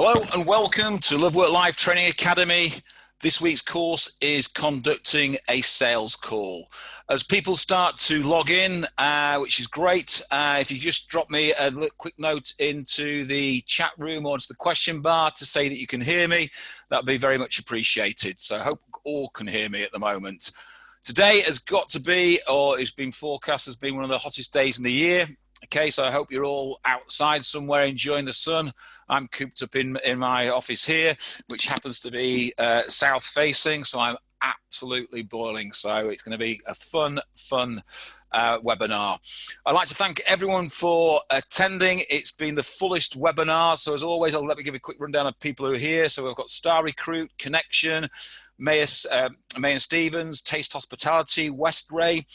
Hello and welcome to LoveWorkLife Training Academy. This week's course is conducting a sales call. As people start to log in, which is great, if you just drop me a quick note into the chat room or into the question bar to say that you can hear me, that would be very much appreciated. So I hope all can hear me at the moment. Today has got to be, or is being forecast as being one of the hottest days in the year. Okay, so I hope you're all outside somewhere enjoying the sun. I'm cooped up in my office here, which happens to be south facing, so I'm absolutely boiling. So it's going to be a fun webinar. I'd like to thank everyone for attending. It's been the fullest webinar. So as always, let me give a quick rundown of people who are here. So we've got Star Recruit, Connection, May and Stevens, Taste Hospitality, West Ray,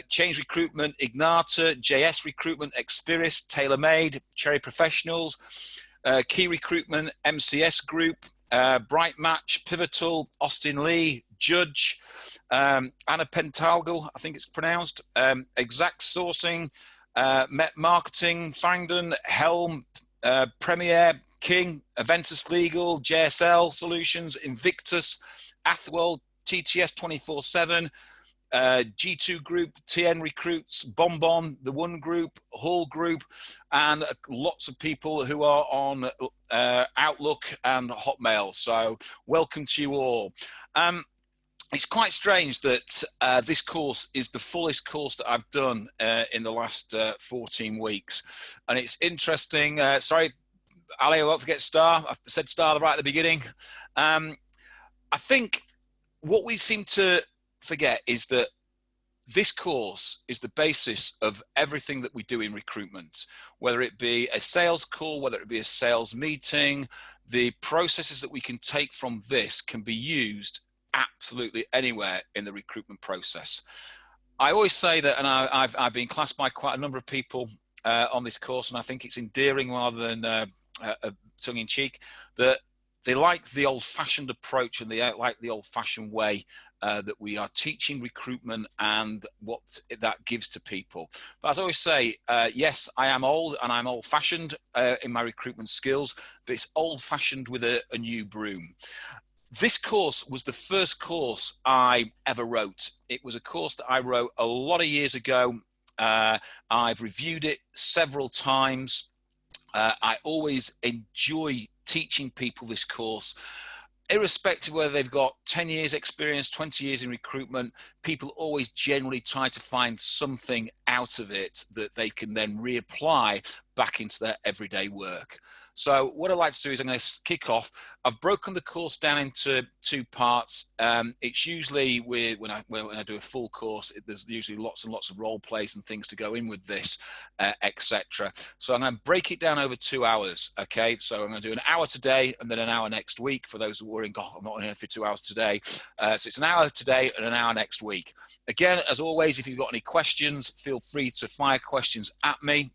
Change Recruitment, Ignata, JS Recruitment, Experis, TaylorMade, Cherry Professionals, Key Recruitment, MCS Group, Bright Match, Pivotal, Austin Lee, Judge, Anna Pentalgal, I think it's pronounced, Exact Sourcing, Met Marketing, Farringdon, Helm, Premier, King, Aventus Legal, JSL Solutions, Invictus, Athwell, TTS 24/7, G2 Group, TN Recruits, Bonbon, The One Group, Hall Group, and lots of people who are on Outlook and Hotmail. So welcome to you all. It's quite strange that this course is the fullest course that I've done in the last 14 weeks. And it's interesting. Sorry, Ali, I won't forget Star. I said Star right at the beginning. I think what we seem to forget is that this course is the basis of everything that we do in recruitment, whether it be a sales call, whether it be a sales meeting. The processes that we can take from this can be used absolutely anywhere in the recruitment process. I always say that, and I've been classed by quite a number of people on this course, and I think it's endearing rather than tongue-in-cheek, that they like the old-fashioned approach and they like the old-fashioned way that we are teaching recruitment and what that gives to people. But as I always say, yes, I am old and I'm old-fashioned in my recruitment skills, but it's old-fashioned with a new broom. This course was the first course I ever wrote. It was a course that I wrote a lot of years ago. I've reviewed it several times. I always enjoy teaching people this course, irrespective of whether they've got 10 years experience, 20 years in recruitment. People always generally try to find something out of it that they can then reapply back into their everyday work. So what I'd like to do is I'm going to kick off. I've broken the course down into two parts. It's usually when I do a full course, there's usually lots and lots of role plays and things to go in with this, etc. So I'm going to break it down over 2 hours. Okay, so I'm going to do an hour today and then an hour next week. For those who are worrying, oh, I'm not on here for 2 hours today. So it's an hour today and an hour next week. Again, as always, if you've got any questions, feel free to fire questions at me.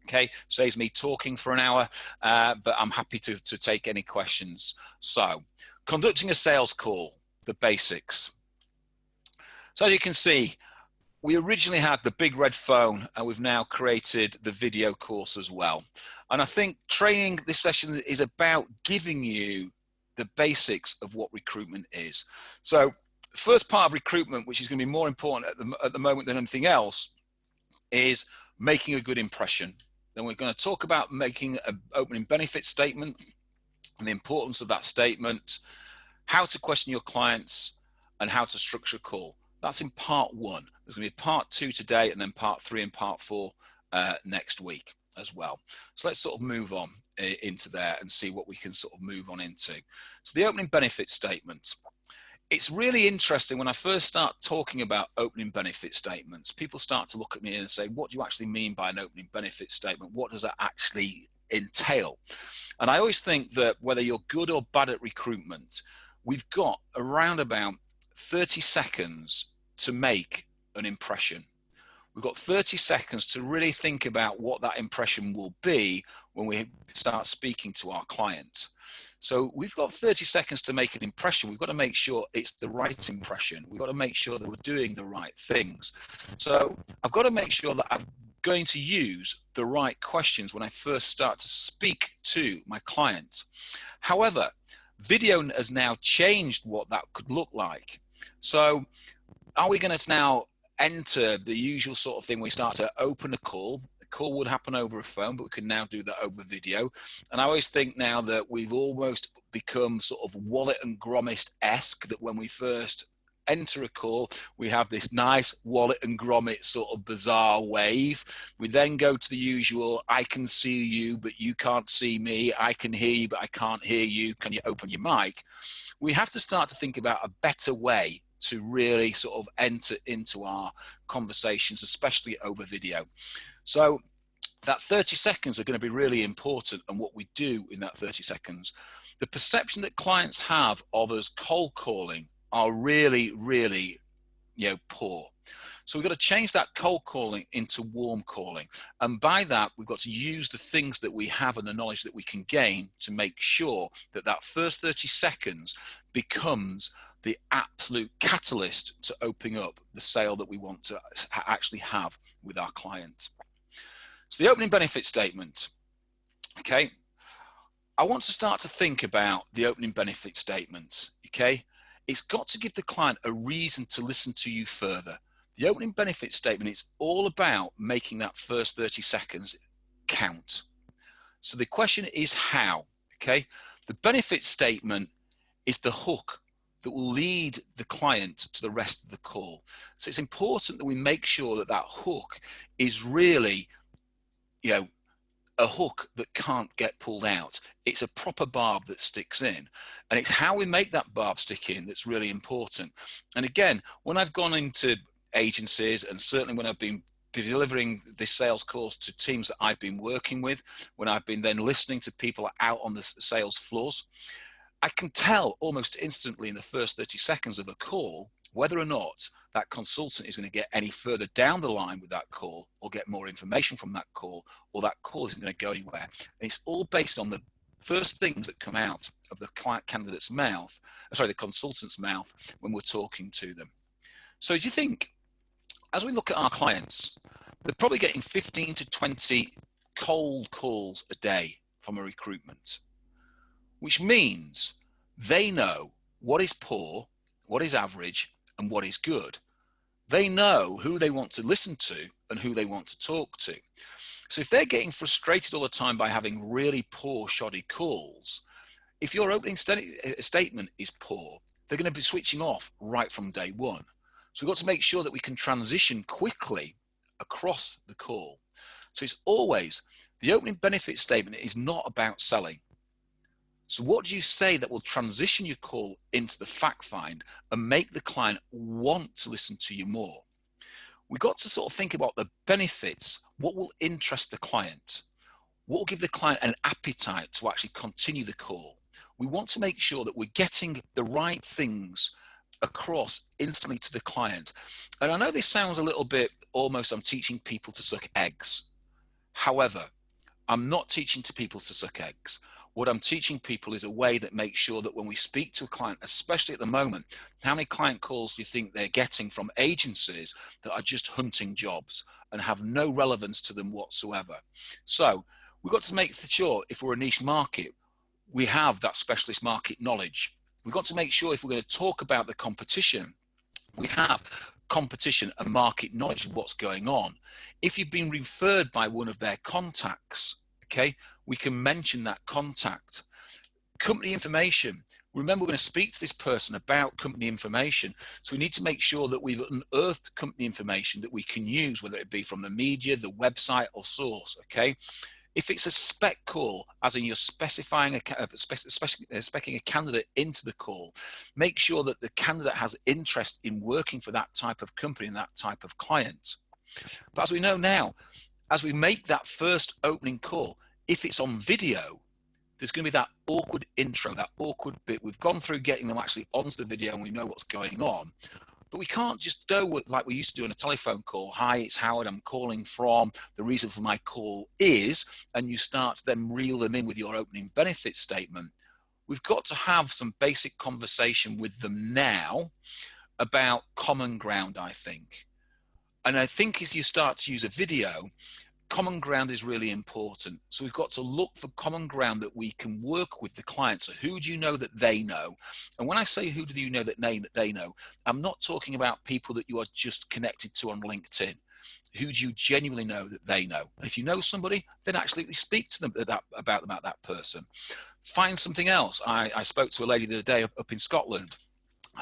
Okay, saves me talking for an hour, but I'm happy to take any questions. So, conducting a sales call, the basics. So as you can see, we originally had the big red phone and we've now created the video course as well. And I think training this session is about giving you the basics of what recruitment is. So, first part of recruitment, which is going to be more important at the moment than anything else, is making a good impression. Then we're going to talk about making an opening benefit statement and the importance of that statement, how to question your clients, and how to structure a call. That's in part one. There's going to be part two today and then part three and part four next week as well. So let's sort of move on into there and see what we can sort of move on into. So the opening benefit statement. It's really interesting when I first start talking about opening benefit statements, people start to look at me and say, what do you actually mean by an opening benefit statement? What does that actually entail? And I always think that whether you're good or bad at recruitment, we've got around about 30 seconds to make an impression. We've got 30 seconds to really think about what that impression will be when we start speaking to our client. So we've got 30 seconds to make an impression. We've got to make sure it's the right impression. We've got to make sure that we're doing the right things. So I've got to make sure that I've going to use the right questions when I first start to speak to my client. However, video has now changed what that could look like. So are we going to now enter the usual sort of thing? We start to open a call. The call would happen over a phone, but we can now do that over video. And I always think now that we've almost become sort of Wallet and Gromit-esque, that when we first enter a call, we have this nice Wallet and Gromit sort of bizarre wave. We then go to the usual, I can see you, but you can't see me. I can hear you, but I can't hear you. Can you open your mic? We have to start to think about a better way to really sort of enter into our conversations, especially over video. So that 30 seconds are going to be really important, and what we do in that 30 seconds. The perception that clients have of us cold calling are really, really, poor. So we've got to change that cold calling into warm calling. And by that, we've got to use the things that we have and the knowledge that we can gain to make sure that that first 30 seconds becomes the absolute catalyst to opening up the sale that we want to actually have with our client. So the opening benefit statement, okay? I want to start to think about the opening benefit statement, okay? It's got to give the client a reason to listen to you further. The opening benefit statement is all about making that first 30 seconds count. So the question is how, okay? The benefit statement is the hook that will lead the client to the rest of the call. So it's important that we make sure that that hook is really, a hook that can't get pulled out. It's a proper barb that sticks in, and it's how we make that barb stick in that's really important. And again, when I've gone into agencies, and certainly when I've been delivering this sales course to teams that I've been working with, when I've been then listening to people out on the sales floors, I can tell almost instantly in the first 30 seconds of a call whether or not that consultant is going to get any further down the line with that call, or get more information from that call, or that call isn't going to go anywhere. And it's all based on the first things that come out of the candidate's mouth, the consultant's mouth, when we're talking to them. So do you think, as we look at our clients, they're probably getting 15 to 20 cold calls a day from a recruitment, which means they know what is poor, what is average, and what is good. They know who they want to listen to and who they want to talk to. So if they're getting frustrated all the time by having really poor, shoddy calls, if your opening statement is poor, they're going to be switching off right from day one. So we've got to make sure that we can transition quickly across the call. So it's always, the opening benefit statement is not about selling. So what do you say that will transition your call into the fact find and make the client want to listen to you more? We've got to sort of think about the benefits. What will interest the client? What will give the client an appetite to actually continue the call? We want to make sure that we're getting the right things across instantly to the client. And I know this sounds a little bit almost I'm teaching people to suck eggs. However, I'm not teaching people to suck eggs. What I'm teaching people is a way that makes sure that when we speak to a client, especially at the moment, how many client calls do you think they're getting from agencies that are just hunting jobs and have no relevance to them whatsoever? So we've got to make sure, if we're a niche market, we have that specialist market knowledge. We've got to make sure, if we're going to talk about the competition, we have competition and market knowledge of what's going on. If you've been referred by one of their contacts, okay, we can mention that contact. Company information. Remember, we're going to speak to this person about company information. So we need to make sure that we've unearthed company information that we can use, whether it be from the media, the website, or source, okay? If it's a spec call, as in you're specifying specing a candidate into the call, make sure that the candidate has interest in working for that type of company and that type of client. But as we know now, as we make that first opening call, if it's on video, there's going to be that awkward intro, that awkward bit. We've gone through getting them actually onto the video and we know what's going on. But we can't just go like we used to do on a telephone call. Hi, it's Howard. I'm calling from. The reason for my call is, and you start to then reel them in with your opening benefit statement. We've got to have some basic conversation with them now about common ground, I think. And I think as you start to use a video, common ground is really important. So we've got to look for common ground that we can work with the client. So who do you know that they know? And when I say who do you know that they know, I'm not talking about people that you are just connected to on LinkedIn. Who do you genuinely know that they know? And if you know somebody, then actually speak to them about that person. Find something else. I spoke to a lady the other day up in Scotland,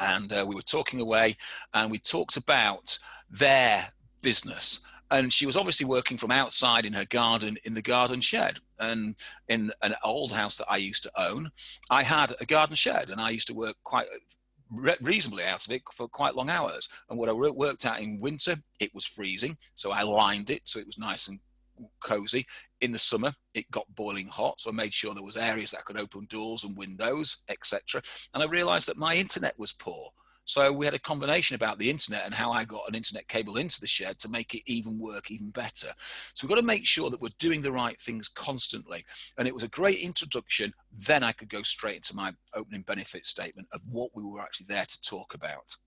and we were talking away, and we talked about their business. And she was obviously working from outside in her garden, in the garden shed. And in an old house that I used to own, I had a garden shed, and I used to work quite reasonably out of it for quite long hours. And what I worked out in winter, it was freezing, so I lined it so it was nice and cozy. In the summer, it got boiling hot, so I made sure there was areas that I could open doors and windows, etc. And I realized that my internet was poor. So we had a combination about the internet and how I got an internet cable into the shed to make it even work even better. So we've got to make sure that we're doing the right things constantly. And it was a great introduction. Then I could go straight into my opening benefit statement of what we were actually there to talk about.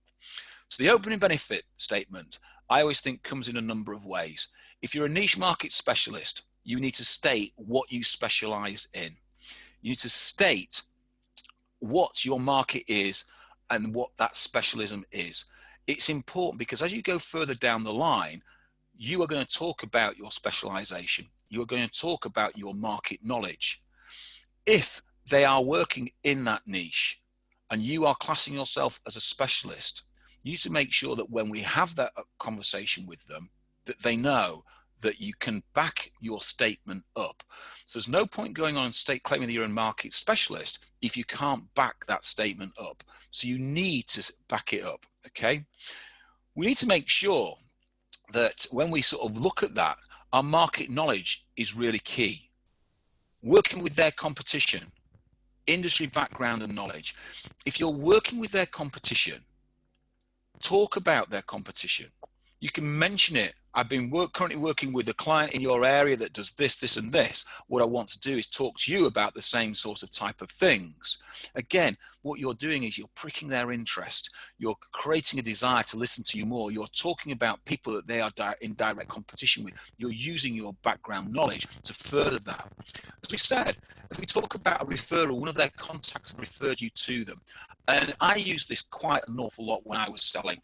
So the opening benefit statement, I always think, comes in a number of ways. If you're a niche market specialist, you need to state what you specialize in. You need to state what your market is and what that specialism is. It's important because as you go further down the line, you are going to talk about your specialization. You are going to talk about your market knowledge. If they are working in that niche and you are classing yourself as a specialist, you need to make sure that when we have that conversation with them, that they know that you can back your statement up. So there's no point going on and claiming that you're a market specialist if you can't back that statement up. So you need to back it up, okay? We need to make sure that when we sort of look at that, our market knowledge is really key. Working with their competition, industry background and knowledge. If you're working with their competition, talk about their competition. You can mention it. I've been currently working with a client in your area that does this, this, and this. What I want to do is talk to you about the same sort of type of things. Again, what you're doing is you're pricking their interest. You're creating a desire to listen to you more. You're talking about people that they are in direct competition with. You're using your background knowledge to further that. As we said, if we talk about a referral, one of their contacts referred you to them. And I used this quite an awful lot when I was selling.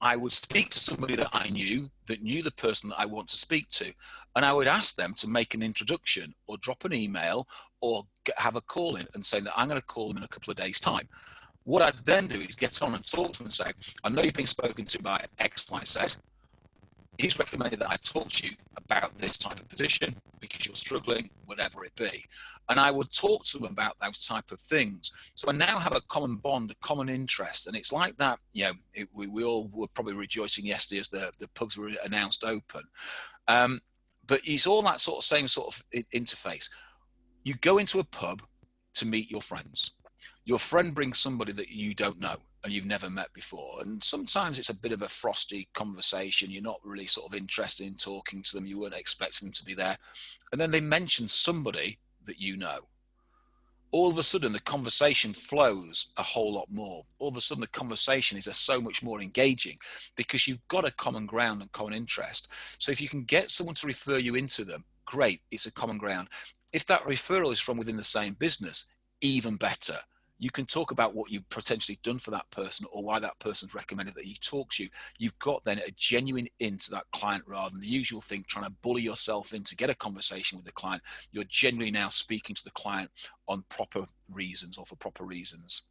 I would speak to somebody that I knew, that knew the person that I want to speak to, and I would ask them to make an introduction or drop an email or have a call in and say that I'm going to call them in a couple of days' time. What I'd then do is get on and talk to them and say, I know you've been spoken to by X, Y, Z. He's recommended that I talk to you about this type of position because you're struggling, whatever it be. And I would talk to them about those type of things. So I now have a common bond, a common interest. And it's like that, we all were probably rejoicing yesterday as the pubs were announced open. But it's all that same sort of interface. You go into a pub to meet your friends. Your friend brings somebody that you don't know and you've never met before. And sometimes it's a bit of a frosty conversation. You're not really sort of interested in talking to them. You weren't expecting them to be there. And then they mention somebody that you know. All of a sudden, the conversation flows a whole lot more. All of a sudden, the conversation is so much more engaging because you've got a common ground and common interest. So if you can get someone to refer you into them, great, it's a common ground. If that referral is from within the same business, even better. You can talk about what you've potentially done for that person or why that person's recommended that he talks to you. You've got then a genuine in to that client rather than the usual thing, trying to bully yourself in to get a conversation with the client. You're genuinely now speaking to the client on proper reasons or for proper reasons.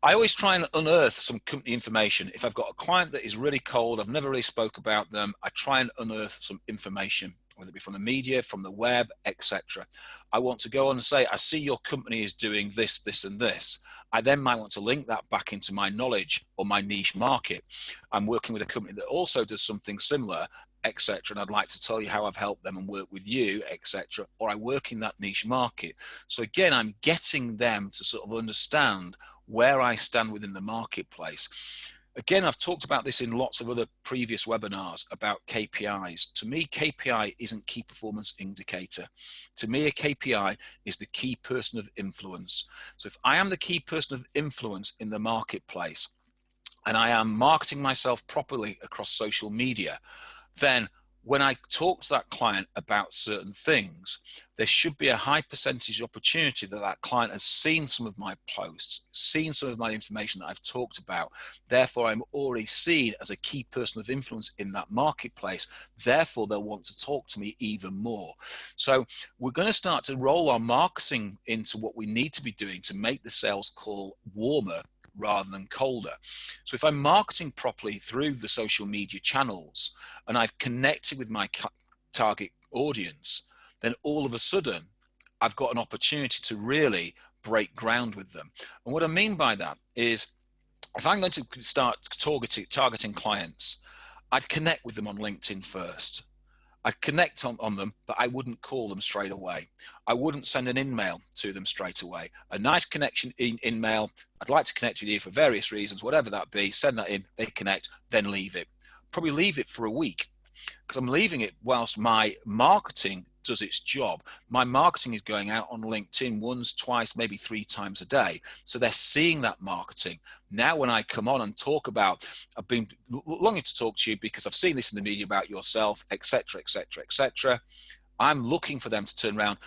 I always try and unearth some company information. If I've got a client that is really cold, I've never really spoke about them, I try and unearth some information, whether it be from the media, from the web, etc. I want to go on and say, I see your company is doing this, this, and this. I then might want to link that back into my knowledge or my niche market. I'm working with a company that also does something similar, etc. And I'd like to tell you how I've helped them and work with you, etc. Or I work in that niche market. So again, I'm getting them to sort of understand where I stand within the marketplace. Again, I've talked about this in lots of other previous webinars about KPIs. To me, KPI isn't key performance indicator. To me, a KPI is the key person of influence. So if I am the key person of influence in the marketplace, and I am marketing myself properly across social media, then when I talk to that client about certain things, there should be a high percentage opportunity that that client has seen some of my posts, seen some of my information that I've talked about. Therefore, I'm already seen as a key person of influence in that marketplace. Therefore, they'll want to talk to me even more. So we're going to start to roll our marketing into what we need to be doing to make the sales call warmer rather than colder. So if I'm marketing properly through the social media channels and I've connected with my target audience, then all of a sudden I've got an opportunity to really break ground with them. And what I mean by that is, if I'm going to start targeting clients, I'd connect with them on LinkedIn first. I'd connect on them, but I wouldn't call them straight away. I wouldn't send an email to them straight away. A nice connection email, I'd like to connect with you for various reasons, whatever that be, send that in, they connect, then leave it. Probably leave it for a week, because I'm leaving it whilst my marketing does its job. My marketing is going out on LinkedIn once, twice, maybe 3 times a day. So they're seeing that marketing. Now, when I come on and talk about, I've been longing to talk to you because I've seen this in the media about yourself, etc., etc., etc. I'm looking for them to turn around.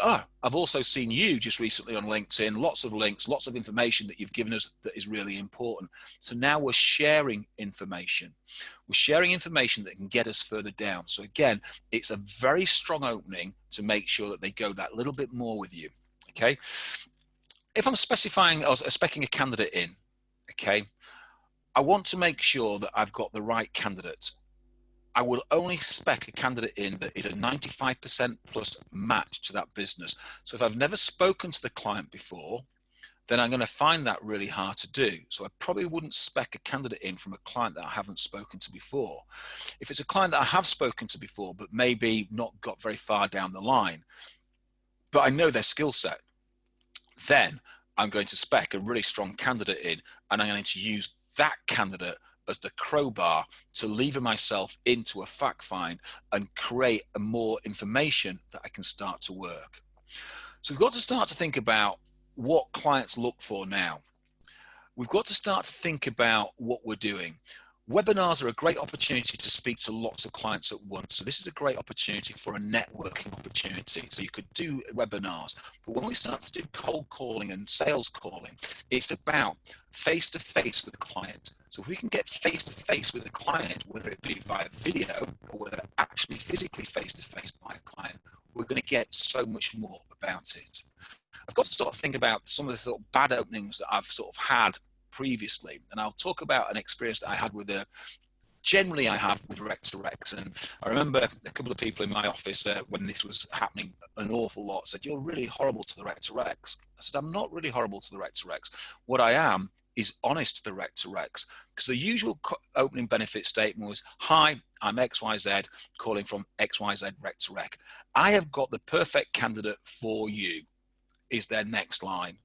Oh, I've also seen you just recently on LinkedIn, lots of links, lots of information that you've given us that is really important. So now we're sharing information. We're sharing information that can get us further down. So again, it's a very strong opening to make sure that they go that little bit more with you, okay? If I'm specifying or speccing a candidate in, okay, I want to make sure that I've got the right candidate. I will only spec a candidate in that is a 95% plus match to that business. So if I've never spoken to the client before, then I'm going to find that really hard to do. So I probably wouldn't spec a candidate in from a client that I haven't spoken to before. If it's a client that I have spoken to before, but maybe not got very far down the line, but I know their skill set, then I'm going to spec a really strong candidate in, and I'm going to use that candidate as the crowbar to lever myself into a fact find and create a more information that I can start to work. So we've got to start to think about what clients look for now. We've got to start to think about what we're doing. Webinars are a great opportunity to speak to lots of clients at once. So this is a great opportunity for a networking opportunity. So you could do webinars, but when we start to do cold calling and sales calling, it's about face-to-face with the client. So if we can get face-to-face with a client, whether it be via video or whether actually physically face-to-face by a client, we're going to get so much more about it. I've got to sort of think about some of the sort of bad openings that I've sort of had previously, and I'll talk about an experience that I had with generally I have with rec to recs. And I remember a couple of people in my office when this was happening an awful lot said, "You're really horrible to the rec to recs." I said, "I'm not really horrible to the rec to recs. What I am is honest to the rec to recs," because the usual opening benefit statement was, "Hi, I'm XYZ calling from XYZ rec to rec. I have got the perfect candidate for you," is their next line.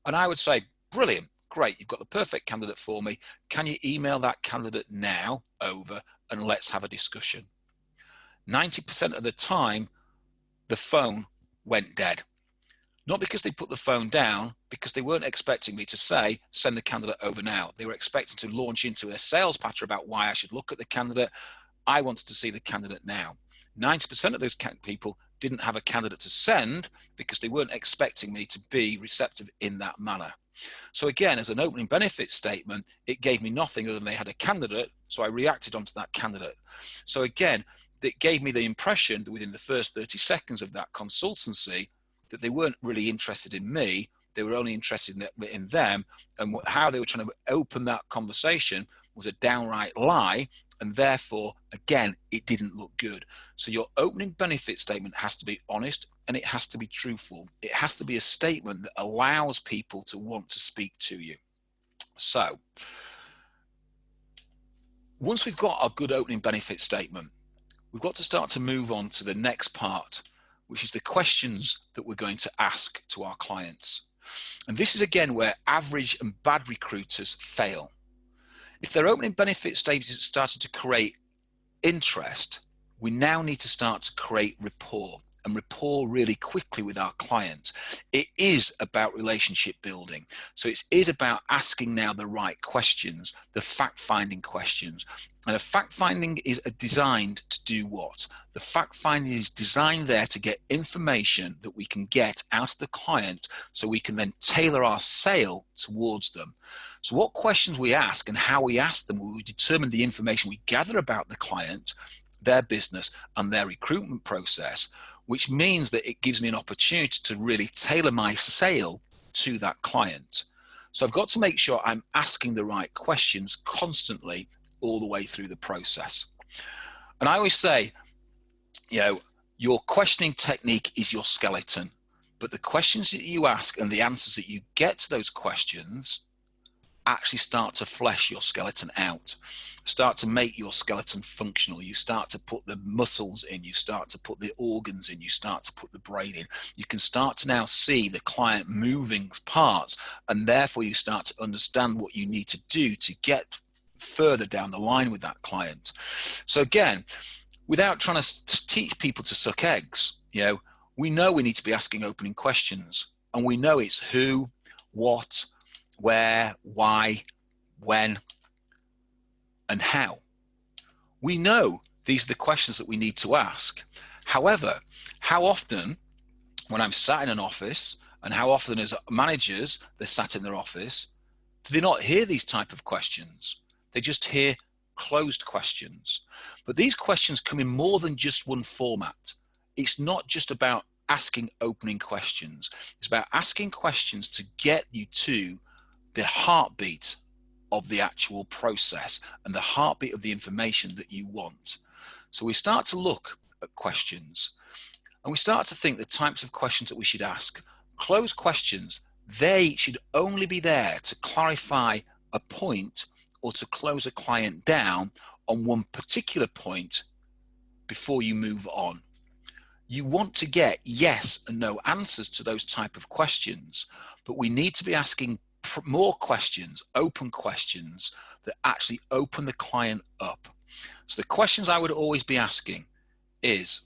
And I would say, "Brilliant. Great, you've got the perfect candidate for me. Can you email that candidate now over and let's have a discussion?" 90% of the time, the phone went dead. Not because they put the phone down, because they weren't expecting me to say, "Send the candidate over now." They were expecting to launch into a sales patter about why I should look at the candidate. I wanted to see the candidate now. 90% of those people didn't have a candidate to send because they weren't expecting me to be receptive in that manner. So again, as an opening benefit statement, it gave me nothing other than they had a candidate, so I reacted onto that candidate. So again, it gave me the impression that within the first 30 seconds of that consultancy that they weren't really interested in me, they were only interested in them, and how they were trying to open that conversation was a downright lie, and therefore, again, it didn't look good. So your opening benefit statement has to be honest and it has to be truthful. It has to be a statement that allows people to want to speak to you. So once we've got our good opening benefit statement, we've got to start to move on to the next part, which is the questions that we're going to ask to our clients. And this is again where average and bad recruiters fail. If their opening benefit statement started to create interest, we now need to start to create rapport. and rapport really quickly with our client. It is about relationship building. So it is about asking now the right questions, the fact-finding questions. And a fact-finding is designed to do what? The fact-finding is designed there to get information that we can get out of the client so we can then tailor our sale towards them. So what questions we ask and how we ask them will determine the information we gather about the client, their business, and their recruitment process, which means that it gives me an opportunity to really tailor my sale to that client. So I've got to make sure I'm asking the right questions constantly all the way through the process. And I always say, your questioning technique is your skeleton, but the questions that you ask and the answers that you get to those questions actually start to flesh your skeleton out, start to make your skeleton functional. You start to put the muscles in, you start to put the organs in, you start to put the brain in. You can start to now see the client moving parts, and therefore you start to understand what you need to do to get further down the line with that client. So again, without trying to teach people to suck eggs, we know we need to be asking opening questions, and we know it's who, what, where, why, when, and how. We know these are the questions that we need to ask. However, how often when I'm sat in an office, and how often as managers they're sat in their office, do they not hear these type of questions? They just hear closed questions. But these questions come in more than just one format. It's not just about asking opening questions. It's about asking questions to get you to the heartbeat of the actual process and the heartbeat of the information that you want. So we start to look at questions, and we start to think the types of questions that we should ask. Closed questions, they should only be there to clarify a point or to close a client down on one particular point before you move on. You want to get yes and no answers to those type of questions, but we need to be asking more questions, open questions that actually open the client up. So the questions I would always be asking is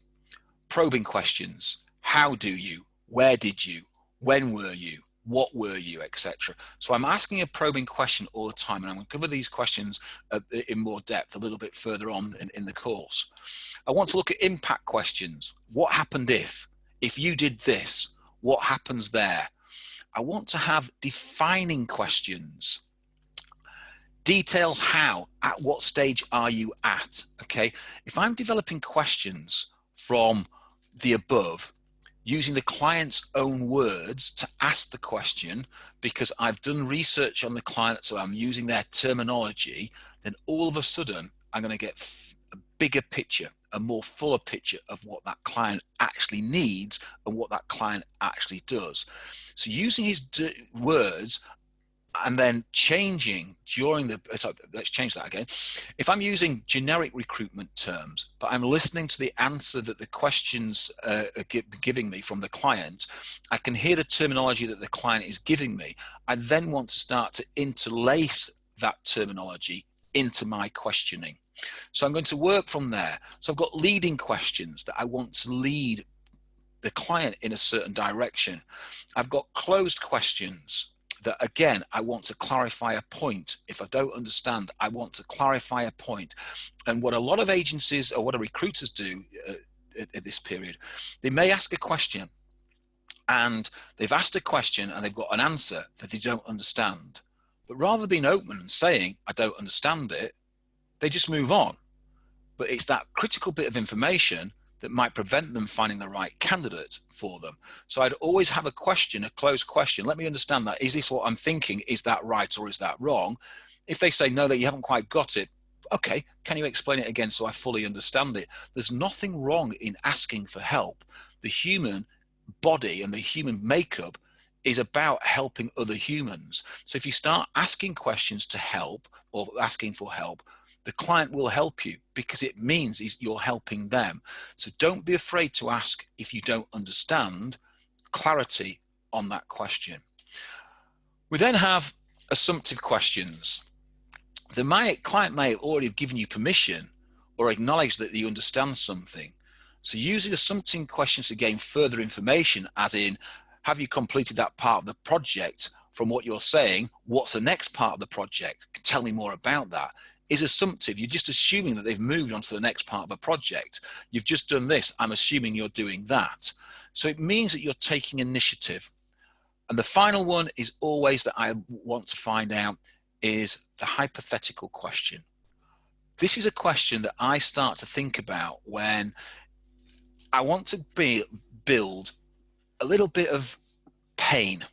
probing questions. How do you? Where did you? When were you? What were you, etc. So I'm asking a probing question all the time, and I'm going to cover these questions in more depth a little bit further on in the course. I want to look at impact questions. What happened if? If you did this, what happens there? I want to have defining questions. Details how, at what stage are you at? Okay, if I'm developing questions from the above, using the client's own words to ask the question, because I've done research on the client, so I'm using their terminology, then all of a sudden I'm going to get a bigger picture, a more fuller picture of what that client actually needs and what that client actually does. So using his words and then changing during the, let's change that again. If I'm using generic recruitment terms, but I'm listening to the answer that the questions are giving me from the client, I can hear the terminology that the client is giving me. I then want to start to interlace that terminology into my questioning. So I'm going to work from there. So I've got leading questions that I want to lead the client in a certain direction. I've got closed questions that, again, I want to clarify a point. If I don't understand, I want to clarify a point. And what a lot of agencies or what recruiters do at this period, they may ask a question, and they've asked a question and they've got an answer that they don't understand. But rather than being open and saying, I don't understand it, they just move on. But it's that critical bit of information that might prevent them finding the right candidate for them. So I'd always have a question, a closed question. Let me understand that. Is this what I'm thinking? Is that right or is that wrong? If they say, no, that you haven't quite got it, okay, can you explain it again so I fully understand it? There's nothing wrong in asking for help. The human body and the human makeup is about helping other humans. So if you start asking questions to help or asking for help, the client will help you because it means you're helping them. So don't be afraid to ask if you don't understand. Clarity on that question. We then have assumptive questions. The client may have already given you permission or acknowledged that you understand something. So using assumptive questions to gain further information, as in, have you completed that part of the project? From what you're saying, what's the next part of the project? Tell me more about that. Is assumptive. You're just assuming that they've moved on to the next part of a project. You've just done this. I'm assuming you're doing that. So it means that you're taking initiative. And the final one is always that I want to find out is the hypothetical question. This is a question that I start to think about when I want to build a little bit of pain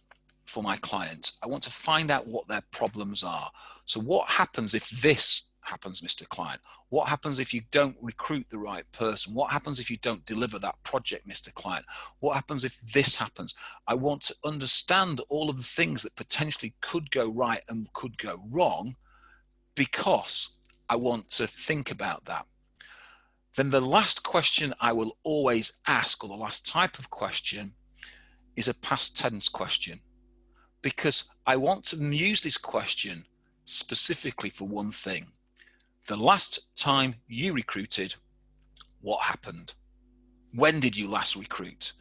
for my client. I want to find out what their problems are. So what happens if this happens, Mr. Client? What happens if you don't recruit the right person? What happens if you don't deliver that project, Mr. Client? What happens if this happens? I want to understand all of the things that potentially could go right and could go wrong, because I want to think about that. Then the last question I will always ask, or the last type of question, is a past tense question, because I want to use this question specifically for one thing. The last time you recruited, what happened? When did you last recruit?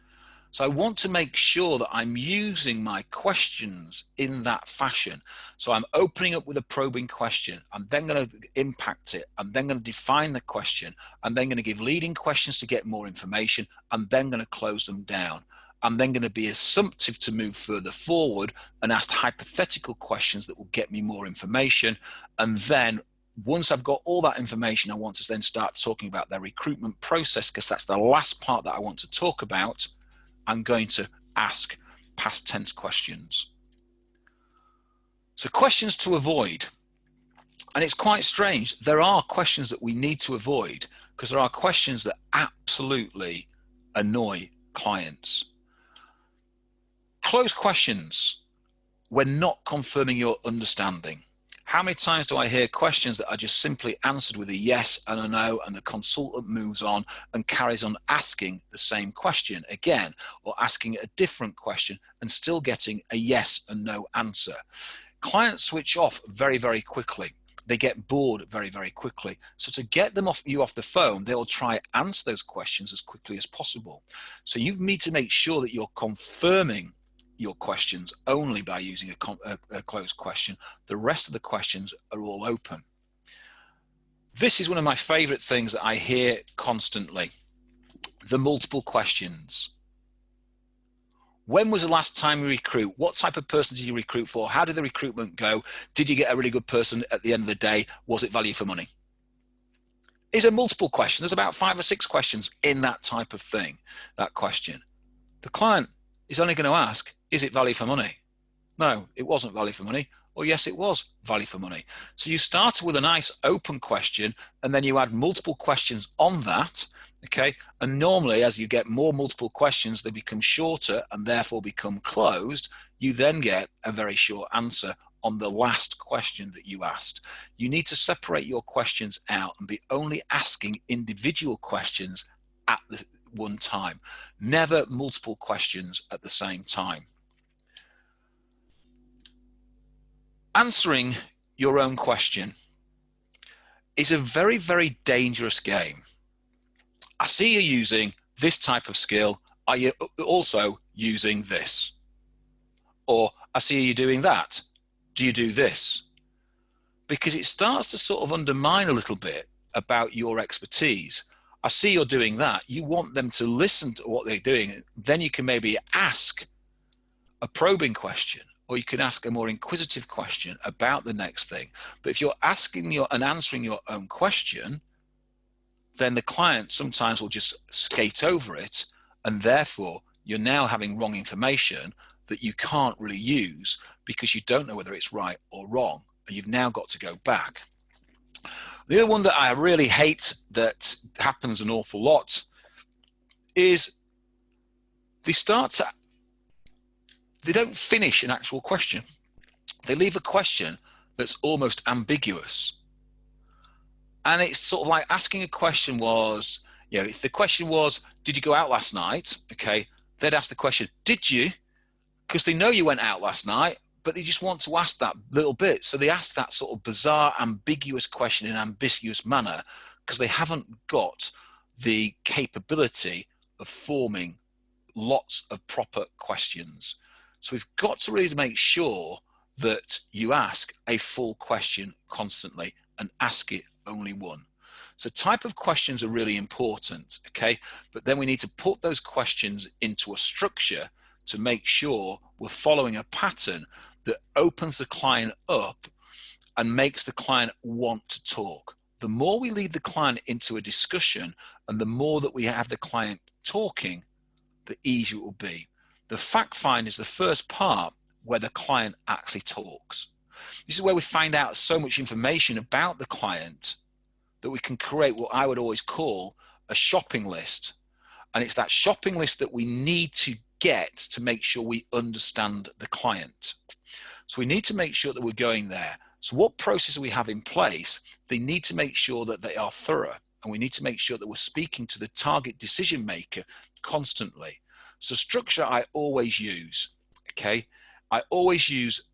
So I want to make sure that I'm using my questions in that fashion. So I'm opening up with a probing question. I'm then going to impact it. I'm then going to define the question. I'm then going to give leading questions to get more information. I'm then going to close them down. I'm then going to be assumptive to move further forward and ask hypothetical questions that will get me more information. And then once I've got all that information, I want to then start talking about their recruitment process, because that's the last part that I want to talk about. I'm going to ask past tense questions. So questions to avoid. And it's quite strange. There are questions that we need to avoid, because there are questions that absolutely annoy clients. Closed questions when not confirming your understanding. How many times do I hear questions that are just simply answered with a yes and a no, and the consultant moves on and carries on asking the same question again, or asking a different question and still getting a yes and no answer? Clients switch off very, very quickly. They get bored very, very quickly. So to get them off the phone, they'll try to answer those questions as quickly as possible. So you need to make sure that you're confirming your questions only by using a closed question. The rest of the questions are all open. This is one of my favorite things that I hear constantly: the multiple questions. When was the last time you recruit? What type of person did you recruit for? How did the recruitment go? Did you get a really good person at the end of the day? Was it value for money? It's a multiple question. There's about 5 or 6 questions in that type of thing, that question. The client is only going to ask, is it value for money? No, it wasn't value for money. Or yes, it was value for money. So you start with a nice open question, and then you add multiple questions on that. Okay. And normally, as you get more multiple questions, they become shorter and therefore become closed. You then get a very short answer on the last question that you asked. You need to separate your questions out and be only asking individual questions at the one time, never multiple questions at the same time. Answering your own question is a very, very dangerous game. I see you using this type of skill. Are you also using this? Or I see you doing that. Do you do this? Because it starts to sort of undermine a little bit about your expertise. I see you're doing that. You want them to listen to what they're doing. Then you can maybe ask a probing question, or you can ask a more inquisitive question about the next thing. But if you're asking and answering your own question, then the client sometimes will just skate over it, and therefore you're now having wrong information that you can't really use because you don't know whether it's right or wrong, and you've now got to go back. The other one that I really hate that happens an awful lot is they don't finish an actual question. They leave a question that's almost ambiguous. And it's sort of like asking a question was, if the question was, did you go out last night? Okay, they'd ask the question, did you? Because they know you went out last night, but they just want to ask that little bit. So they ask that sort of bizarre, ambiguous question in an ambiguous manner because they haven't got the capability of forming lots of proper questions. So we've got to really make sure that you ask a full question constantly and ask it only one. So type of questions are really important, okay? But then we need to put those questions into a structure to make sure we're following a pattern that opens the client up and makes the client want to talk. The more we lead the client into a discussion and the more that we have the client talking, the easier it will be. The fact find is the first part where the client actually talks. This is where we find out so much information about the client that we can create what I would always call a shopping list. And it's that shopping list that we need to get to make sure we understand the client. So we need to make sure that we're going there. So what process we have in place, they need to make sure that they are thorough. And we need to make sure that we're speaking to the target decision maker constantly. So structure I always use, okay? I always use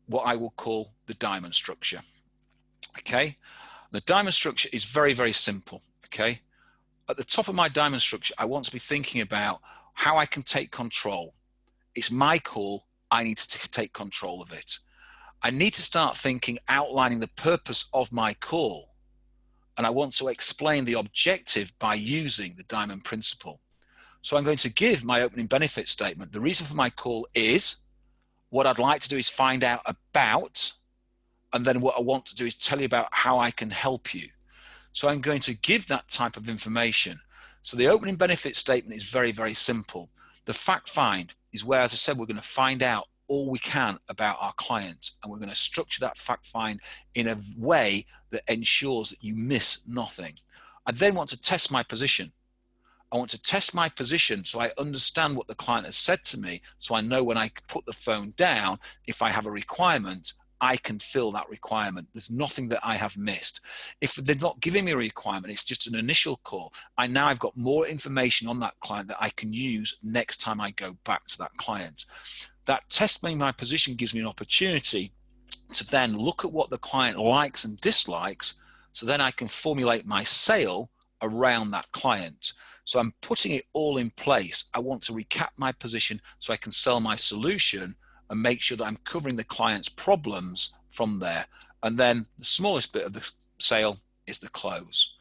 what I will call the diamond structure, okay? The diamond structure is very, very simple, okay? At the top of my diamond structure, I want to be thinking about how I can take control. It's my call. I need to take control of it. I need to start thinking, outlining the purpose of my call. And I want to explain the objective by using the diamond principle. So I'm going to give my opening benefit statement. The reason for my call is, what I'd like to do is find out about, and then what I want to do is tell you about how I can help you. So I'm going to give that type of information. So the opening benefit statement is very, very simple. The fact find is where, as I said, we're going to find out all we can about our client, and we're going to structure that fact find in a way that ensures that you miss nothing. I then want to test my position. I want to test my position so I understand what the client has said to me, so I know when I put the phone down, if I have a requirement, I can fill that requirement. There's nothing that I have missed. If they're not giving me a requirement, it's just an initial call. I've got more information on that client that I can use next time I go back to that client. That testing my position gives me an opportunity to then look at what the client likes and dislikes, so then I can formulate my sale around that client. So I'm putting it all in place. I want to recap my position so I can sell my solution and make sure that I'm covering the client's problems from there. And then the smallest bit of the sale is the close.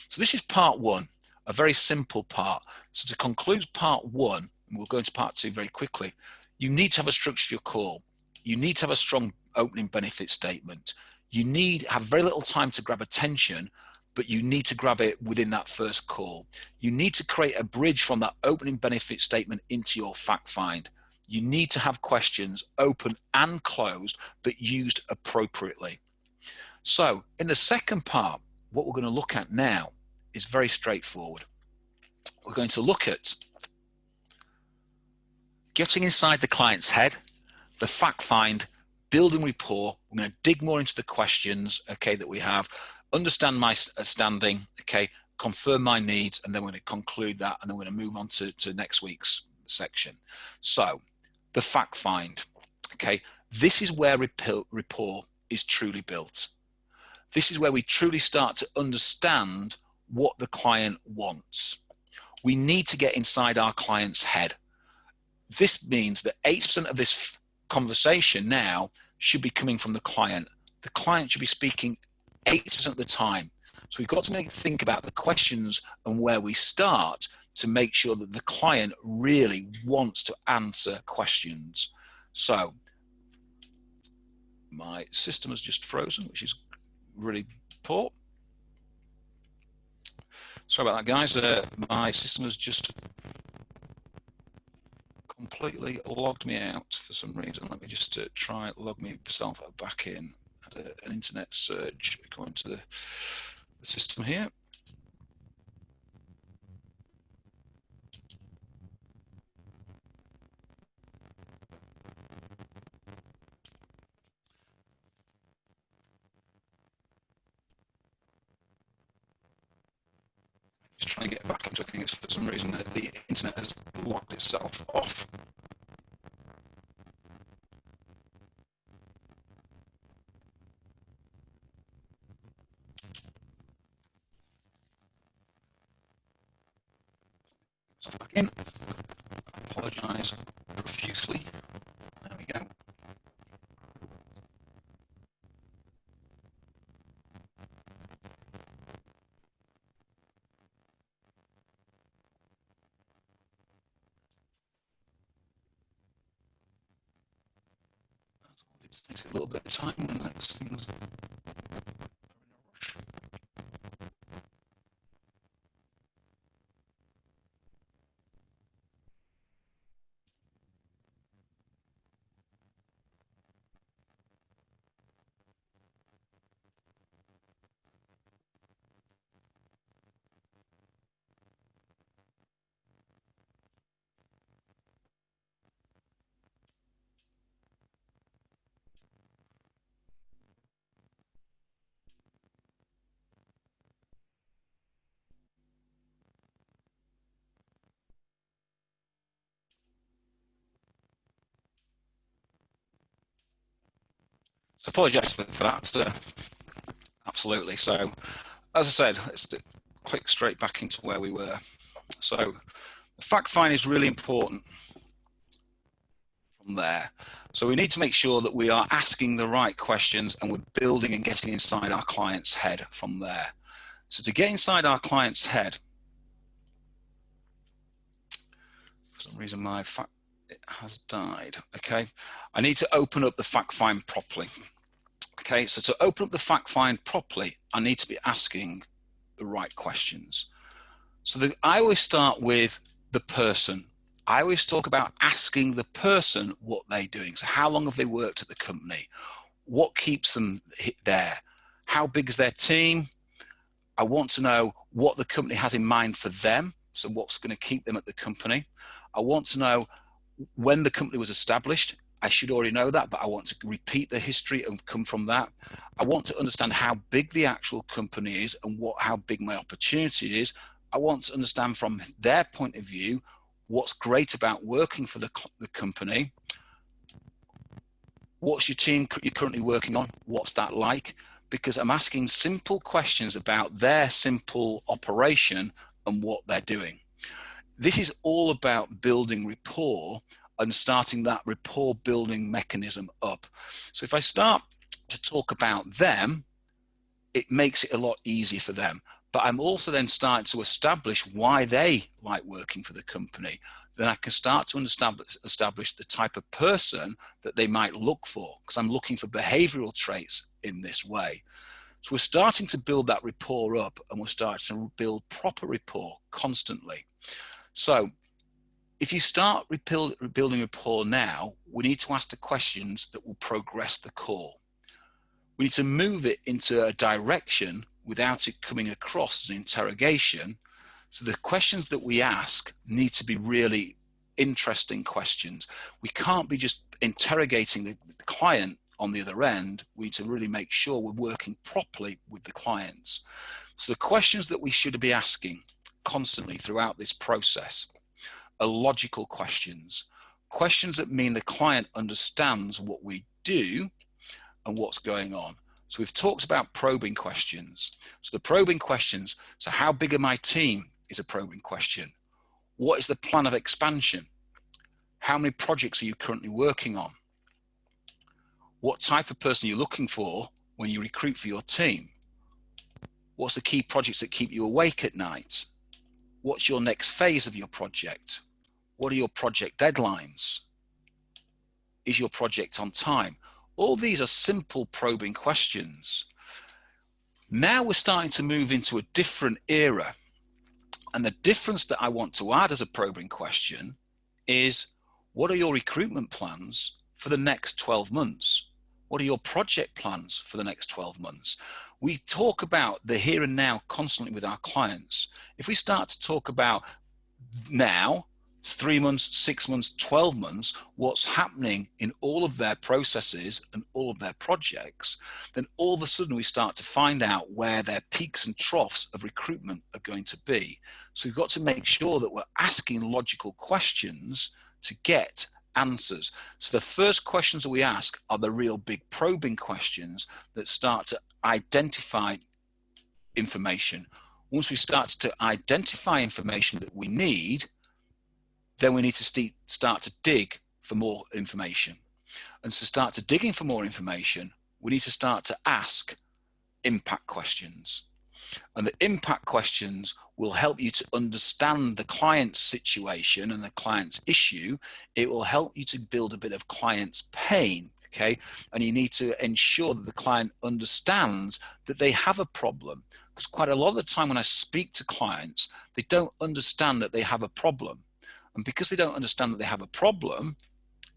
So this is part one, a very simple part. So to conclude part one, and we'll go into part two very quickly, you need to have a structure to your call. You need to have a strong opening benefit statement. You need have very little time to grab attention, but you need to grab it within that first call. You need to create a bridge from that opening benefit statement into your fact find. You need to have questions open and closed, but used appropriately. So in the second part, what we're going to look at now is very straightforward. We're going to look at getting inside the client's head, the fact find, building rapport. We're going to dig more into the questions, okay, that we have, understand my standing, okay, confirm my needs, and then we're going to conclude that, and then we're going to move on to next week's section. So the fact find, okay, this is where rapport is truly built. This is where we truly start to understand what the client wants. We need to get inside our client's head. This means that 80% of this conversation now should be coming from the client. The client should be speaking 80% of the time. So we've got to think about the questions and where we start to make sure that the client really wants to answer questions. So my system has just frozen, which is really poor. Sorry about that, guys. My system has just completely logged me out for some reason. Let me just try log myself back in. Had an internet surge according to the system here. Just trying to get back into things. For some reason the internet has logged itself off. I apologise profusely. There we go. It takes a little bit of time when those things are in a rush. So apologise for that. Absolutely. So, as I said, let's click straight back into where we were. So, the fact find is really important from there. So we need to make sure that we are asking the right questions and we're building and getting inside our client's head from there. So to get inside our client's head, for some reason my fact it has died. Okay, I need to open up the fact find properly. Okay, so to open up the fact find properly, I need to be asking the right questions. So I always start with the person. I always talk about asking the person what they're doing. So how long have they worked at the company? What keeps them there? How big is their team? I want to know what the company has in mind for them. So what's going to keep them at the company? I want to know when the company was established. I should already know that, but I want to repeat the history and come from that. I want to understand how big the actual company is and how big my opportunity is. I want to understand from their point of view what's great about working for the company. What's your team you're currently working on? What's that like? Because I'm asking simple questions about their simple operation and what they're doing. This is all about building rapport and starting that rapport building mechanism up. So if I start to talk about them, it makes it a lot easier for them. But I'm also then starting to establish why they like working for the company. Then I can start to establish the type of person that they might look for, because I'm looking for behavioral traits in this way. So we're starting to build that rapport up, and we're starting to build proper rapport constantly. So if you start building rapport now, we need to ask the questions that will progress the call. We need to move it into a direction without it coming across as an interrogation. So the questions that we ask need to be really interesting questions. We can't be just interrogating the client on the other end. We need to really make sure we're working properly with the clients. So the questions that we should be asking constantly throughout this process are logical questions. Questions that mean the client understands what we do and what's going on. So we've talked about probing questions. So the probing questions, so how big are my team is a probing question. What is the plan of expansion? How many projects are you currently working on? What type of person are you looking for when you recruit for your team? What's the key projects that keep you awake at night? What's your next phase of your project? What are your project deadlines? Is your project on time? All these are simple probing questions. Now we're starting to move into a different era. And the difference that I want to add as a probing question is, what are your recruitment plans for the next 12 months? What are your project plans for the next 12 months? We talk about the here and now constantly with our clients. If we start to talk about now, 3 months, 6 months, 12 months, what's happening in all of their processes and all of their projects, then all of a sudden we start to find out where their peaks and troughs of recruitment are going to be. So we've got to make sure that we're asking logical questions to get answers. So the first questions that we ask are the real big probing questions that start to identify information. Once we start to identify information that we need, then we need to start to dig for more information. And to start to digging for more information, we need to start to ask impact questions. And the impact questions will help you to understand the client's situation and the client's issue. It will help you to build a bit of client's pain, okay? And you need to ensure that the client understands that they have a problem. Because quite a lot of the time when I speak to clients, they don't understand that they have a problem. And because they don't understand that they have a problem,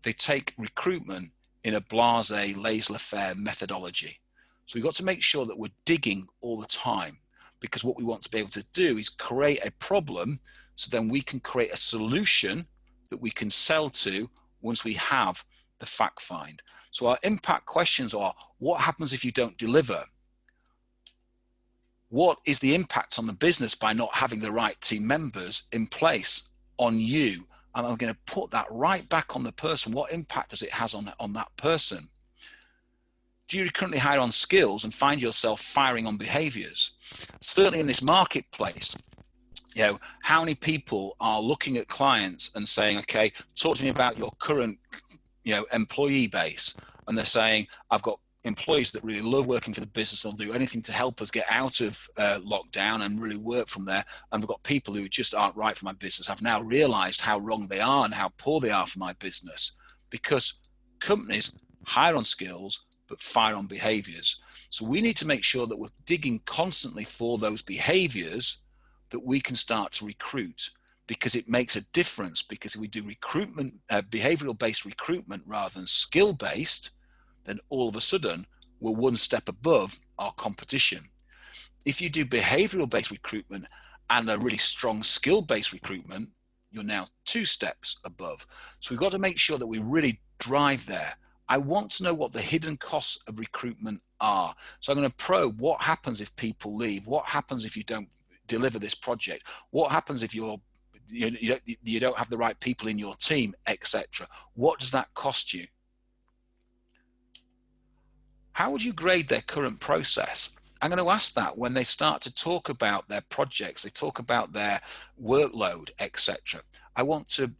they take recruitment in a blasé, laissez-faire methodology. So we've got to make sure that we're digging all the time, because what we want to be able to do is create a problem so then we can create a solution that we can sell to once we have the fact find. So our impact questions are: what happens if you don't deliver? What is the impact on the business by not having the right team members in place on you? And I'm going to put that right back on the person. What impact does it have on that person? Do you currently hire on skills and find yourself firing on behaviors? Certainly in this marketplace, you know, how many people are looking at clients and saying, okay, talk to me about your current, you know, employee base. And they're saying, I've got employees that really love working for the business. They'll do anything to help us get out of lockdown and really work from there. And we've got people who just aren't right for my business. I've now realized how wrong they are and how poor they are for my business, because companies hire on skills but fire on behaviors. So we need to make sure that we're digging constantly for those behaviors that we can start to recruit, because it makes a difference. Because if we do recruitment, behavioral based recruitment rather than skill based, then all of a sudden we're one step above our competition. If you do behavioral based recruitment and a really strong skill based recruitment, you're now 2 steps above. So we've got to make sure that we really drive there. I want to know what the hidden costs of recruitment are. So I'm going to probe what happens if people leave. What happens if you don't deliver this project? What happens if you don't have the right people in your team, etc.? What does that cost you? How would you grade their current process? I'm going to ask that when they start to talk about their projects, they talk about their workload, etc. I want to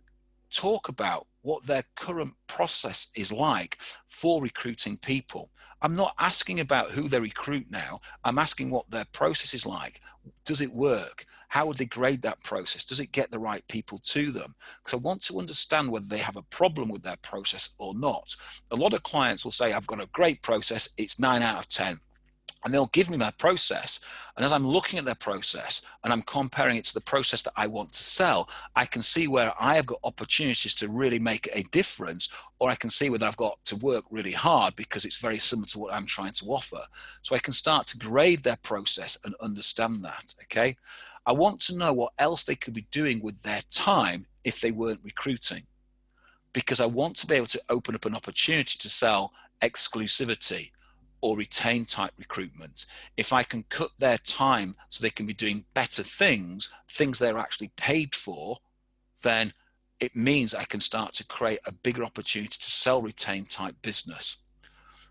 talk about what their current process is like for recruiting people. I'm not asking about who they recruit now. I'm asking what their process is like. Does it work? How would they grade that process? Does it get the right people to them? Because I want to understand whether they have a problem with their process or not. A lot of clients will say, I've got a great process, it's 9 out of 10. And they'll give me my process. And as I'm looking at their process and I'm comparing it to the process that I want to sell, I can see where I have got opportunities to really make a difference, or I can see whether I've got to work really hard because it's very similar to what I'm trying to offer. So I can start to grade their process and understand that, okay? I want to know what else they could be doing with their time if they weren't recruiting, because I want to be able to open up an opportunity to sell exclusivity or retain type recruitment. If I can cut their time so they can be doing better things they're actually paid for, then it means I can start to create a bigger opportunity to sell retain type business.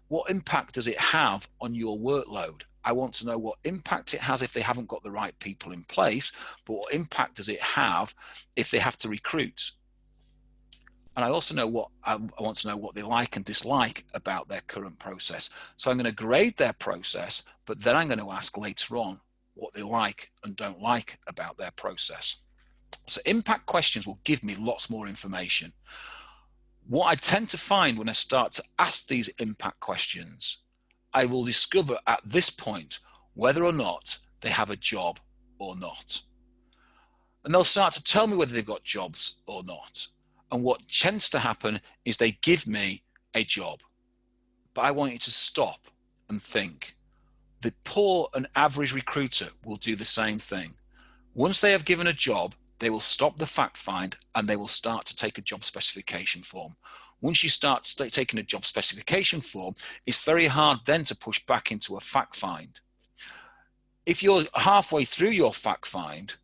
What impact does it have on your workload? I want to know what impact it has if they haven't got the right people in place, but what impact does it have if they have to recruit? And I also know I want to know what they like and dislike about their current process. So I'm going to grade their process, but then I'm going to ask later on what they like and don't like about their process. So impact questions will give me lots more information. What I tend to find when I start to ask these impact questions, I will discover at this point whether or not they have a job or not. And they'll start to tell me whether they've got jobs or not. And what tends to happen is they give me a job, but I want you to stop and think. The poor and average recruiter will do the same thing. Once they have given a job, they will stop the fact find and they will start to take a job specification form. Once you start taking a job specification form, it's very hard then to push back into a fact find. If you're halfway through your fact find,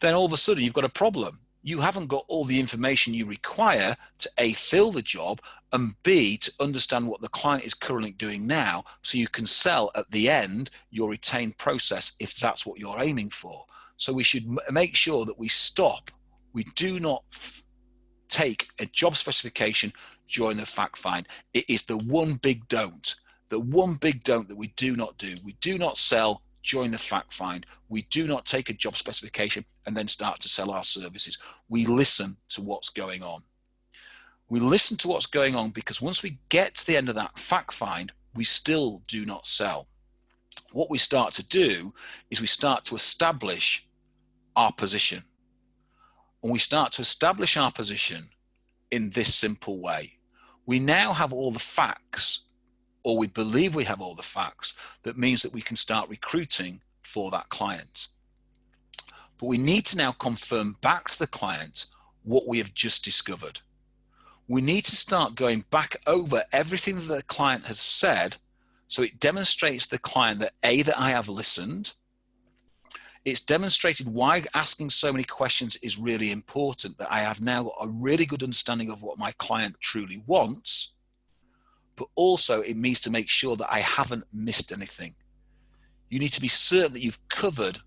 then all of a sudden you've got a problem. You haven't got all the information you require to A, fill the job, and B, to understand what the client is currently doing now, so you can sell at the end your retained process if that's what you're aiming for. So we should make sure that we stop We do not take a job specification during the fact find. It is the one big don't. The one big don't that we do not do. We do not sell during the fact find. We do not take a job specification and then start to sell our services. We listen to what's going on. We listen to what's going on because once we get to the end of that fact find, we still do not sell. What we start to do is we start to establish our position. And we start to establish our position in this simple way. We now have all the facts, or we believe we have all the facts. That means that we can start recruiting for that client. But we need to now confirm back to the client what we have just discovered. We need to start going back over everything that the client has said, so it demonstrates to the client that A, that I have listened. It's demonstrated why asking so many questions is really important, that I have now got a really good understanding of what my client truly wants, but also it means to make sure that I haven't missed anything. You need to be certain that you've covered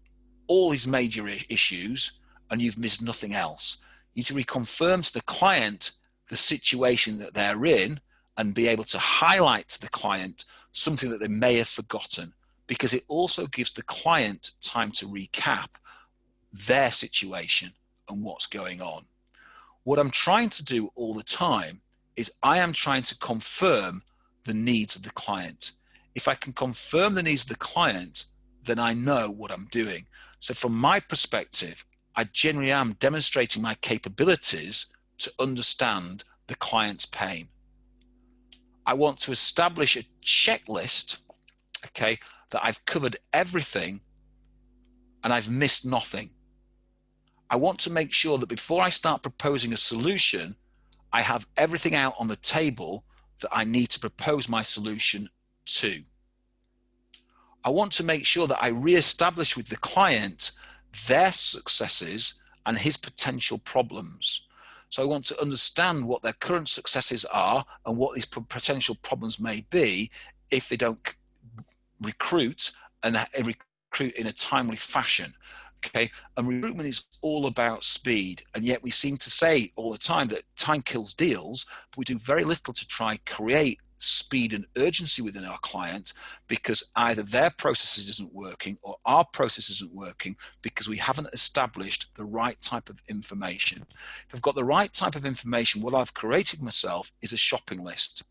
all these major issues and you've missed nothing else. You need to reconfirm to the client the situation that they're in and be able to highlight to the client something that they may have forgotten, because it also gives the client time to recap their situation and what's going on. What I'm trying to do all the time is I am trying to confirm the needs of the client. If I can confirm the needs of the client, then I know what I'm doing. So from my perspective, I generally am demonstrating my capabilities to understand the client's pain. I want to establish a checklist, okay, that I've covered everything and I've missed nothing. I want to make sure that before I start proposing a solution, I have everything out on the table that I need to propose my solution to. I want to make sure that I re-establish with the client their successes and his potential problems. So I want to understand what their current successes are and what these potential problems may be if they don't recruit and recruit in a timely fashion. Okay, and recruitment is all about speed, and yet we seem to say all the time that time kills deals, but we do very little to try create speed and urgency within our client, because either their process isn't working or our process isn't working because we haven't established the right type of information. If I've got the right type of information, what I've created myself is a shopping list,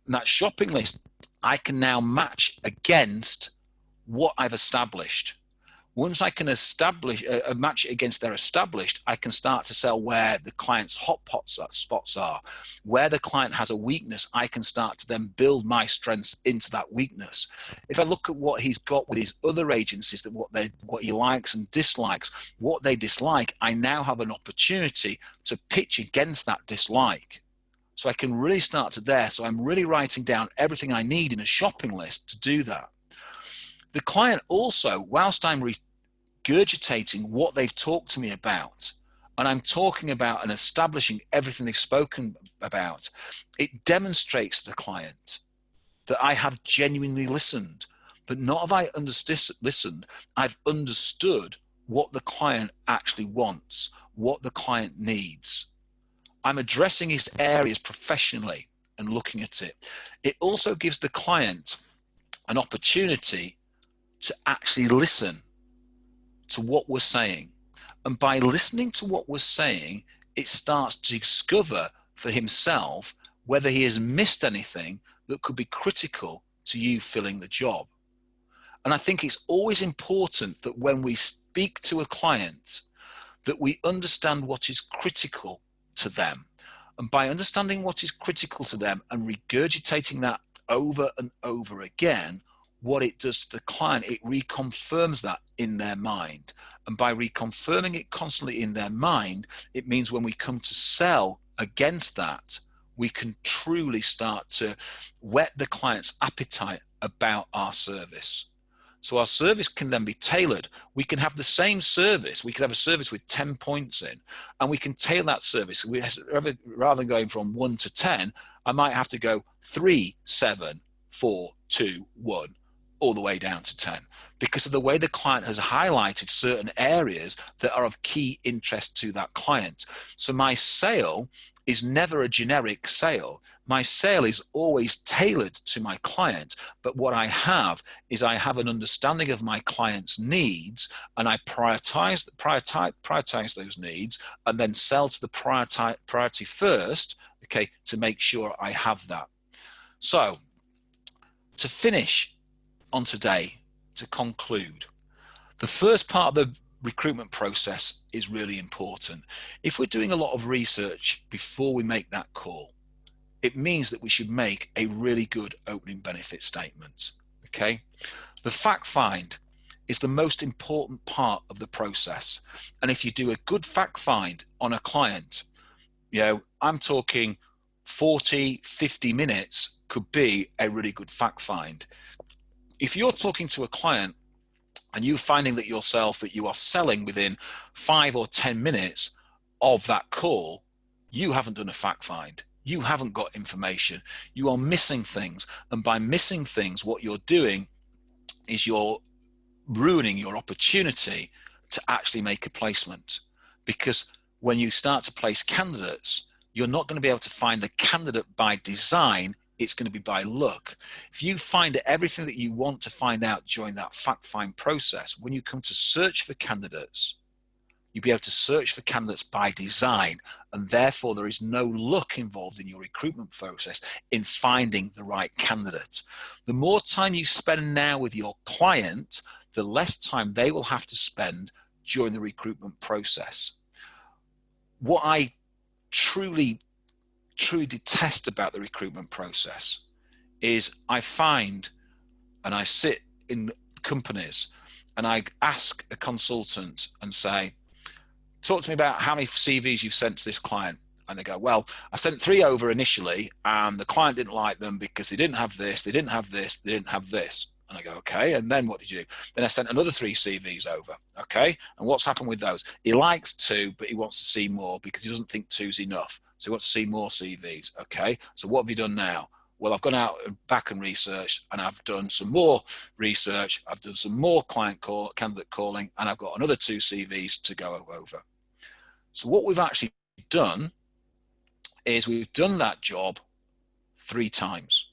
and that shopping list I can now match against what I've established. Once I can establish match it against their established, I can start to sell where the client's hot spots are. Where the client has a weakness, I can start to then build my strengths into that weakness. If I look at what he's got with his other agencies, that what he likes and dislikes, what they dislike, I now have an opportunity to pitch against that dislike. So I can really start to there. So I'm really writing down everything I need in a shopping list to do that. The client also, whilst I'm regurgitating what they've talked to me about, and I'm talking about and establishing everything they've spoken about, it demonstrates to the client that I have genuinely listened. But not have I listened, I've understood what the client actually wants, what the client needs. I'm addressing his areas professionally and looking at it. It also gives the client an opportunity to actually listen to what we're saying. And by listening to what we're saying, it starts to discover for himself whether he has missed anything that could be critical to you filling the job. And I think it's always important that when we speak to a client, that we understand what is critical to them. And by understanding what is critical to them and regurgitating that over and over again, what it does to the client, it reconfirms that in their mind. And by reconfirming it constantly in their mind, it means when we come to sell against that, we can truly start to whet the client's appetite about our service. So our service can then be tailored. We can have the same service. We could have a service with 10 points in, and we can tailor that service. Rather than going from 1 to 10, I might have to go 3, 7, 4, 2, 1. all the way down to 10 because of the way the client has highlighted certain areas that are of key interest to that client. So my sale is never a generic sale. My sale is always tailored to my client. But what I have is I have an understanding of my client's needs, and I prioritize those needs and then sell to the priority first, okay, to make sure I have that. So to finish on today, to conclude, the first part of the recruitment process is really important. If we're doing a lot of research before we make that call, it means that we should make a really good opening benefit statement, okay? The fact find is the most important part of the process. And if you do a good fact find on a client, you know, I'm talking 40, 50 minutes could be a really good fact find. If you're talking to a client and you're finding that yourself that you are selling within 5 or 10 minutes of that call, you haven't done a fact find. You haven't got information. You are missing things. And by missing things, what you're doing is you're ruining your opportunity to actually make a placement. Because when you start to place candidates, you're not going to be able to find the candidate by design. It's going to be by luck. If you find everything that you want to find out during that fact find process, when you come to search for candidates, you'll be able to search for candidates by design, and therefore there is no luck involved in your recruitment process in finding the right candidate. The more time you spend now with your client, the less time they will have to spend during the recruitment process. What I truly detest about the recruitment process is I find, and I sit in companies and I ask a consultant and say, talk to me about how many CVs you've sent to this client. And they go, well, I sent 3 over initially and the client didn't like them because they didn't have this, they didn't have this, they didn't have this. And I go, okay, and then what did you do? Then I sent another 3 CVs over, okay? And what's happened with those? He likes 2, but he wants to see more because he doesn't think 2's enough. So he wants to see more CVs, okay? So what have you done now? Well, I've gone out and back and researched, and I've done some more research. I've done some more candidate calling, and I've got another 2 CVs to go over. So what we've actually done is we've done that job 3 times.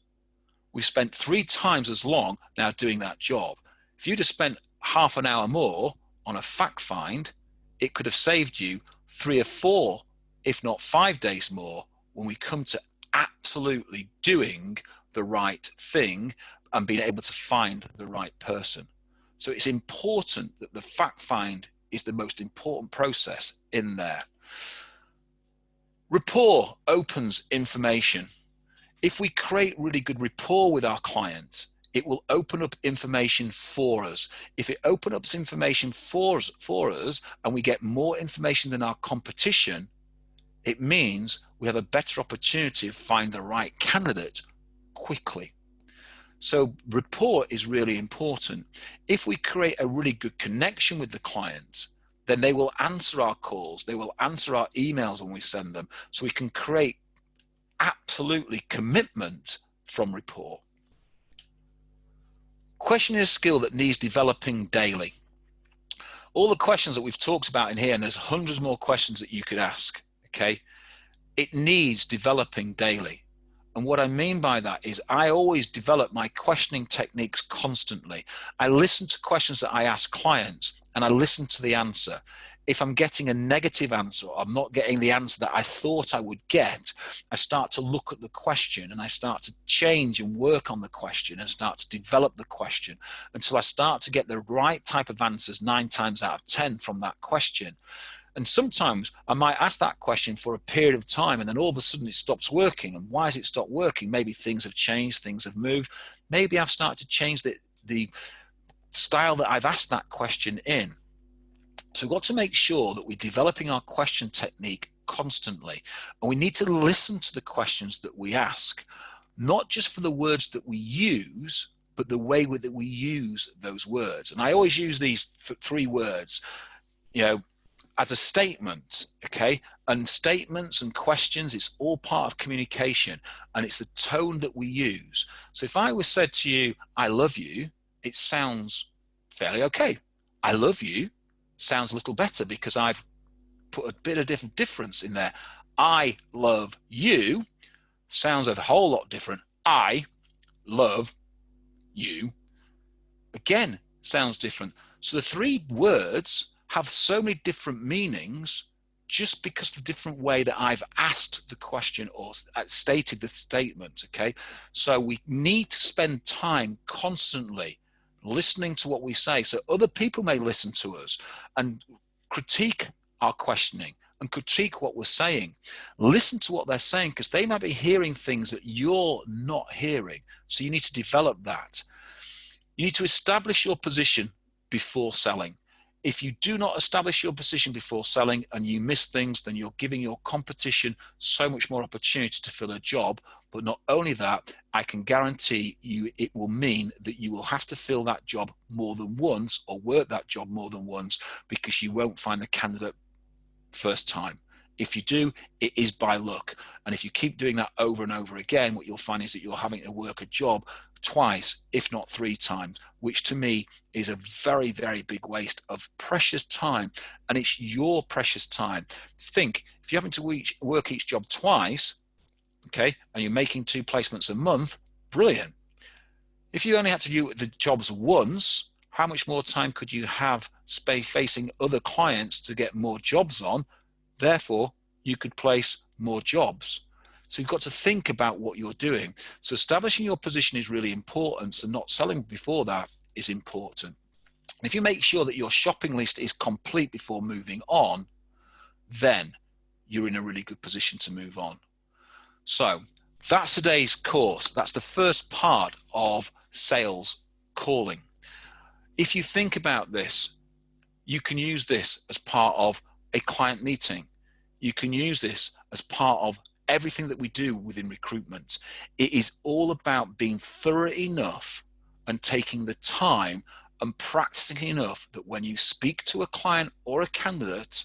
We've spent 3 times as long now doing that job. If you'd have spent half an hour more on a fact find, it could have saved you 3 or 4, if not 5 days more when we come to absolutely doing the right thing and being able to find the right person. So it's important that the fact find is the most important process in there. Rapport opens information. If we create really good rapport with our clients, it will open up information for us. If it opens up information for us and we get more information than our competition, it means we have a better opportunity to find the right candidate quickly. So rapport is really important. If we create a really good connection with the client, then they will answer our calls, they will answer our emails when we send them, so we can create absolutely commitment from rapport. Questioning is a skill that needs developing daily. All the questions that we've talked about in here, and there's hundreds more questions that you could ask, okay? It needs developing daily. And what I mean by that is I always develop my questioning techniques constantly. I listen to questions that I ask clients and I listen to the answer. If I'm getting a negative answer or I'm not getting the answer that I thought I would get, I start to look at the question and I start to change and work on the question and start to develop the question until I start to get the right type of answers 9 times out of 10 from that question. And sometimes I might ask that question for a period of time and then all of a sudden it stops working. And why has it stopped working? Maybe things have changed, things have moved. Maybe I've started to change the style that I've asked that question in. So we've got to make sure that we're developing our question technique constantly. And we need to listen to the questions that we ask, not just for the words that we use, but the way that we use those words. And I always use these 3 words, you know, as a statement, okay? And statements and questions, it's all part of communication and it's the tone that we use. So if I was said to you, I love you, it sounds fairly okay. I love you sounds a little better because I've put a bit of difference in there. I love you sounds a whole lot different. I love you, again, sounds different. So the three words have so many different meanings just because of the different way that I've asked the question or stated the statement, okay? So we need to spend time constantly listening to what we say. So other people may listen to us and critique our questioning and critique what we're saying. Listen to what they're saying because they might be hearing things that you're not hearing. So you need to develop that. You need to establish your position before selling. If you do not establish your position before selling and you miss things, then you're giving your competition so much more opportunity to fill a job. But not only that, I can guarantee you it will mean that you will have to fill that job more than once or work that job more than once because you won't find the candidate first time. If you do, it is by luck. And if you keep doing that over and over again, what you'll find is that you're having to work a job twice, if not three times, which to me is a very, very big waste of precious time. And it's your precious time. Think, if you're having to work each job twice, okay, and you're making 2 placements a month, brilliant. If you only had to do the jobs once, how much more time could you have facing other clients to get more jobs on? Therefore, you could place more jobs. So you've got to think about what you're doing. So establishing your position is really important. So not selling before that is important. And if you make sure that your shopping list is complete before moving on, then you're in a really good position to move on. So that's today's course. That's the first part of sales calling. If you think about this, you can use this as part of a client meeting. You can use this as part of everything that we do within recruitment. It is all about being thorough enough and taking the time and practicing enough that when you speak to a client or a candidate,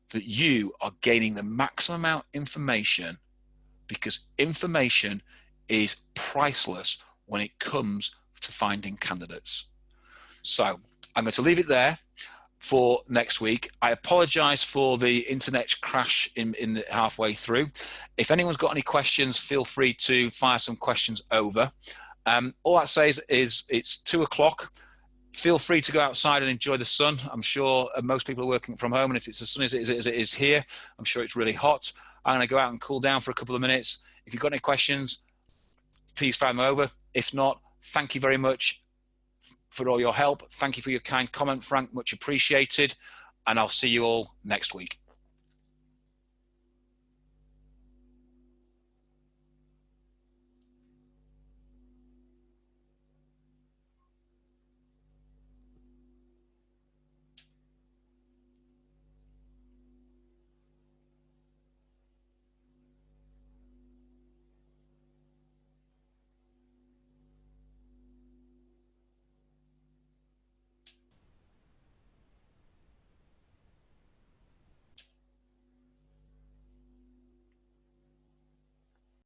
that you are gaining the maximum amount of information, because information is priceless when it comes to finding candidates. So I'm going to leave it there for next week. I apologize for the internet crash in the halfway through. If anyone's got any questions, feel free to fire some questions over. All that says is it's 2 o'clock. Feel free to go outside and enjoy the sun. I'm sure most people are working from home, and if it's as sunny as it is here, I'm sure it's really hot. I'm going to go out and cool down for a couple of minutes. If you've got any questions, please fire them over. If not, thank you very much for all your help. Thank you for your kind comment, Frank. Much appreciated. And I'll see you all next week.